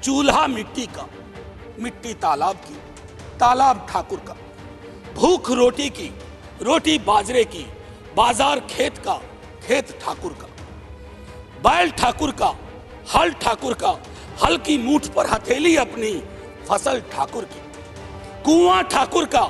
चूल्हा मिट्टी का, मिट्टी तालाब की, तालाब ठाकुर का, भूख रोटी की, रोटी बाजरे की, बाजार खेत का, खेत ठाकुर का, बैल ठाकुर का, हल ठाकुर का, हल की मूठ पर हथेली अपनी, फसल ठाकुर की, कुआं ठाकुर का,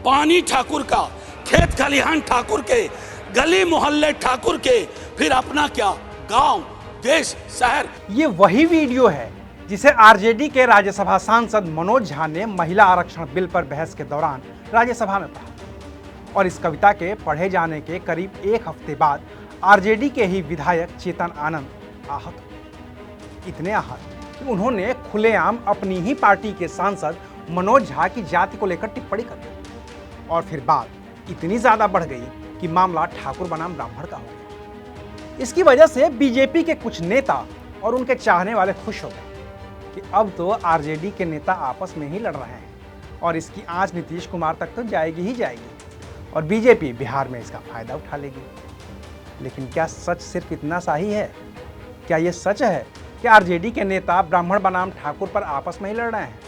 पानी ठाकुर का, खेत खलिहान ठाकुर के, गली मोहल्ले ठाकुर के, फिर अपना क्या, गांव, देश, शहर। ये वही वीडियो है जिसे आरजेडी के राज्यसभा सांसद मनोज झा ने महिला आरक्षण बिल पर बहस के दौरान राज्यसभा में पढ़ा। और इस कविता के पढ़े जाने के करीब एक हफ्ते बाद आरजेडी के ही विधायक चेतन आनंद आहत हुए। इतने आहत कि उन्होंने खुलेआम अपनी ही पार्टी के सांसद मनोज झा की जाति को लेकर टिप्पणी कर दी। और फिर बात इतनी ज्यादा बढ़ गई कि मामला ठाकुर बनाम ब्राह्मण का हो गया। इसकी वजह से बीजेपी के कुछ नेता और उनके चाहने वाले खुश हो गए कि अब तो आरजेडी के नेता आपस में ही लड़ रहे हैं और इसकी आंच नीतीश कुमार तक तो जाएगी ही जाएगी और बीजेपी बिहार में इसका फायदा उठा लेगी। लेकिन क्या सच सिर्फ इतना सा ही है? क्या यह सच है कि आरजेडी के नेता ब्राह्मण बनाम ठाकुर पर आपस में ही लड़ रहे हैं,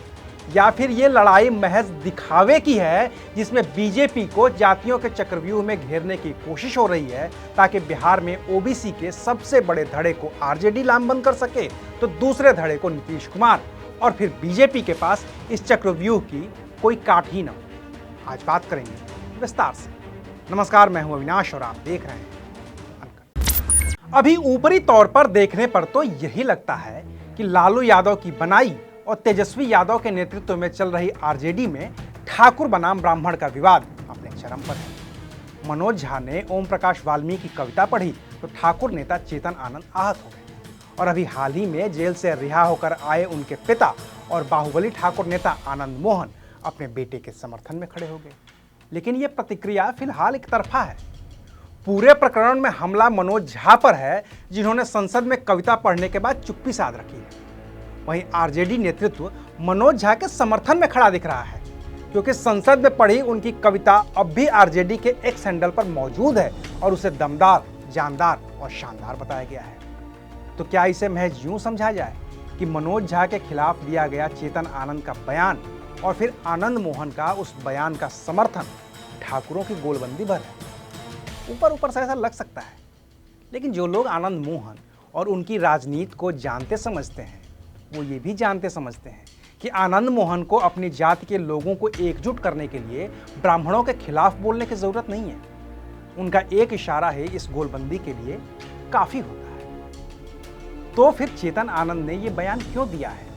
या फिर ये लड़ाई महज दिखावे की है जिसमें बीजेपी को जातियों के चक्रव्यूह में घेरने की कोशिश हो रही है ताकि बिहार में ओबीसी के सबसे बड़े धड़े को आरजेडी लामबंद कर सके तो दूसरे धड़े को नीतीश कुमार, और फिर बीजेपी के पास इस चक्रव्यूह की कोई काट ही न हो। आज बात करेंगे विस्तार से। नमस्कार, मैं हूं अविनाश और आप देख रहे हैं अनकट। अभी ऊपरी तौर पर देखने पर तो यही लगता है कि लालू यादव की बनाई और तेजस्वी यादव के नेतृत्व में चल रही आरजेडी में ठाकुर बनाम ब्राह्मण का विवाद अपने चरम पर है। मनोज झा ने ओम प्रकाश वाल्मीकि की कविता पढ़ी तो ठाकुर नेता चेतन आनंद आहत हो गए और अभी हाल ही में जेल से रिहा होकर आए उनके पिता और बाहुबली ठाकुर नेता आनंद मोहन अपने बेटे के समर्थन में खड़े हो गए। लेकिन यह प्रतिक्रिया फिलहाल एक तरफा है। पूरे प्रकरण में हमला मनोज झा पर है, जिन्होंने संसद में कविता पढ़ने के बाद चुप्पी साध रखी है। वहीं आरजेडी नेतृत्व मनोज झा के समर्थन में खड़ा दिख रहा है, क्योंकि संसद में पढ़ी उनकी कविता अब भी आरजेडी के एक्स हैंडल पर मौजूद है और उसे दमदार, जानदार और शानदार बताया गया है। तो क्या इसे महज यूं समझा जाए कि मनोज झा के खिलाफ दिया गया चेतन आनंद का बयान और फिर आनंद मोहन का उस बयान का समर्थन ठाकुरों की गोलबंदी भर है? ऊपर ऊपर से ऐसा लग सकता है, लेकिन जो लोग आनंद मोहन और उनकी राजनीति को जानते समझते हैं वो ये भी जानते समझते हैं कि आनंद मोहन को अपनी जाति के लोगों को एकजुट करने के लिए ब्राह्मणों के खिलाफ बोलने की जरूरत नहीं है। उनका एक इशारा है इस गोलबंदी के लिए काफी होता है। तो फिर चेतन आनंद ने यह बयान क्यों दिया है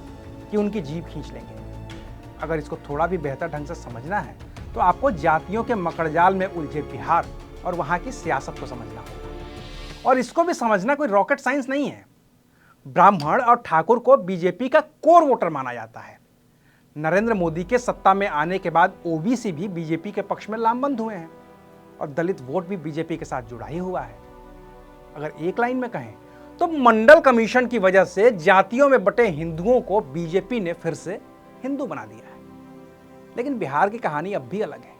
कि उनकी जीभ खींच लेंगे? अगर इसको थोड़ा भी बेहतर ढंग से समझना है तो आपको जातियों के मकड़जाल में उलझे बिहार और वहां की सियासत को समझना होगा। और इसको भी समझना कोई रॉकेट साइंस नहीं है। ब्राह्मण और ठाकुर को बीजेपी का कोर वोटर माना जाता है। नरेंद्र मोदी के सत्ता में आने के बाद ओबीसी भी बीजेपी के पक्ष में लामबंद हुए हैं और दलित वोट भी बीजेपी के साथ जुड़ा ही हुआ है। अगर एक लाइन में कहें तो मंडल कमीशन की वजह से जातियों में बटे हिंदुओं को बीजेपी ने फिर से हिंदू बना दिया है। लेकिन बिहार की कहानी अब भी अलग है।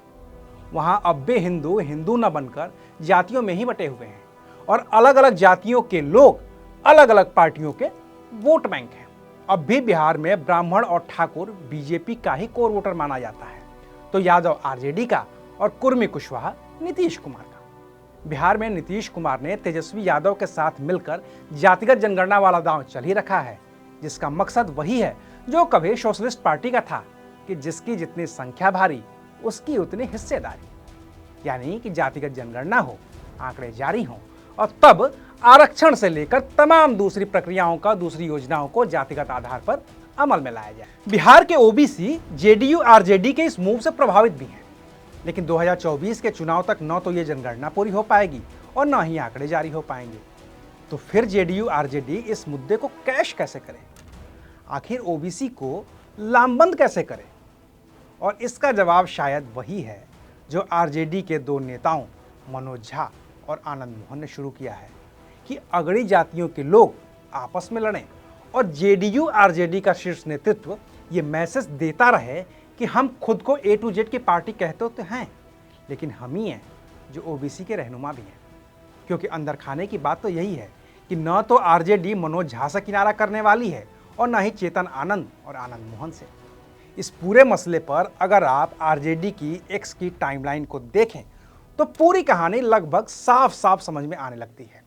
वहां अब भी हिंदू हिंदू न बनकर जातियों में ही बटे हुए हैं और अलग अलग जातियों के लोग अलग अलग पार्टियों के वोट बैंक हैं। अब भी बिहार में ब्राह्मण और ठाकुर बीजेपी का ही कोर वोटर माना जाता है, तो यादव आरजेडी का और कुर्मी कुशवाहा नीतीश कुमार का। बिहार में नीतीश कुमार ने तेजस्वी यादव के साथ मिलकर जातिगत जनगणना वाला दांव चल ही रखा है, जिसका मकसद वही है जो कभी सोशलिस्ट पार्टी का था कि जिसकी जितनी संख्या भारी उसकी उतनी हिस्सेदारी, यानी कि जातिगत जनगणना हो, आंकड़े जारी हों और तब आरक्षण से लेकर तमाम दूसरी प्रक्रियाओं का, दूसरी योजनाओं को जातिगत आधार पर अमल में लाया जाए। बिहार के ओबीसी जेडीयू आरजेडी के इस मूव से प्रभावित भी हैं, लेकिन 2024 के चुनाव तक न तो ये जनगणना पूरी हो पाएगी और न ही आंकड़े जारी हो पाएंगे। तो फिर जेडीयू आरजेडी इस मुद्दे को कैश कैसे करे? आखिर ओबीसी को लामबंद कैसे करे? और इसका जवाब शायद वही है जो आरजेडी के दो नेताओं मनोज झा और आनंद मोहन ने शुरू किया है कि अगड़ी जातियों के लोग आपस में लड़ें और जेडीयू आरजेडी का शीर्ष नेतृत्व ये मैसेज देता रहे कि हम खुद को ए टू जेड की पार्टी कहते तो हैं, लेकिन हम ही हैं जो ओबीसी के रहनुमा भी हैं। क्योंकि अंदर खाने की बात तो यही है कि न तो आरजेडी मनोज झा से किनारा करने वाली है और ना ही चेतन आनंद और आनंद मोहन से। इस पूरे मसले पर अगर आप आरजेडी की एक्स की टाइमलाइन को देखें तो पूरी कहानी लगभग साफ साफ समझ में आने लगती है।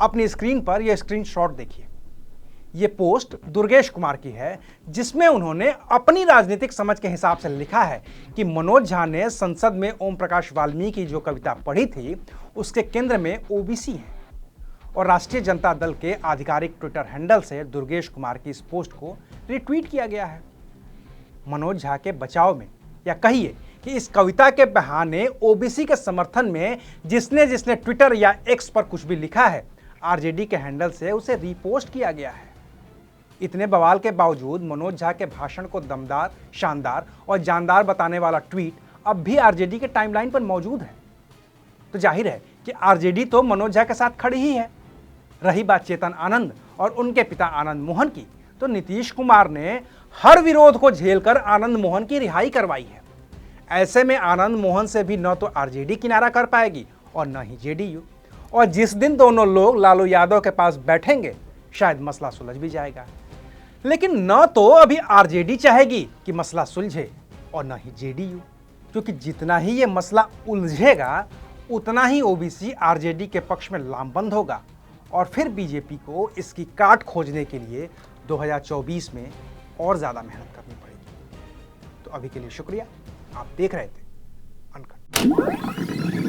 अपनी स्क्रीन पर यह स्क्रीनशॉट देखिए। ये पोस्ट दुर्गेश कुमार की है, जिसमें उन्होंने अपनी राजनीतिक समझ के हिसाब से लिखा है कि मनोज झा ने संसद में ओम प्रकाश वाल्मीकि की जो कविता पढ़ी थी उसके केंद्र में ओबीसी है। और राष्ट्रीय जनता दल के आधिकारिक ट्विटर हैंडल से दुर्गेश कुमार की इस पोस्ट को रिट्वीट किया गया है। मनोज झा के बचाव में, या कहिए कि इस कविता के बहाने ओबीसी के समर्थन में जिसने जिसने ट्विटर या एक्स पर कुछ भी लिखा है, आरजेडी के हैंडल से उसे रीपोस्ट किया गया है। इतने बवाल के बावजूद मनोज झा के भाषण को दमदार, शानदार और जानदार बताने वाला ट्वीट अब भी आरजेडी के टाइमलाइन पर मौजूद है। तो जाहिर है कि आरजेडी तो मनोज झा के साथ खड़ी ही है। रही बात चेतन आनंद और उनके पिता आनंद मोहन की, तो नीतीश कुमार ने हर विरोध को झेलकर आनंद मोहन की रिहाई करवाई है। ऐसे में आनंद मोहन से भी न तो आरजेडी किनारा कर पाएगी और न ही जेडीयू। और जिस दिन दोनों लोग लालू यादव के पास बैठेंगे शायद मसला सुलझ भी जाएगा। लेकिन न तो अभी आरजेडी चाहेगी कि मसला सुलझे और न ही जेडीयू, क्योंकि जितना ही ये मसला उलझेगा उतना ही ओबीसी आरजेडी के पक्ष में लामबंद होगा और फिर बीजेपी को इसकी काट खोजने के लिए 2024 में और ज्यादा मेहनत करनी पड़ेगी। तो अभी के लिए शुक्रिया। आप देख रहे थे अनकट।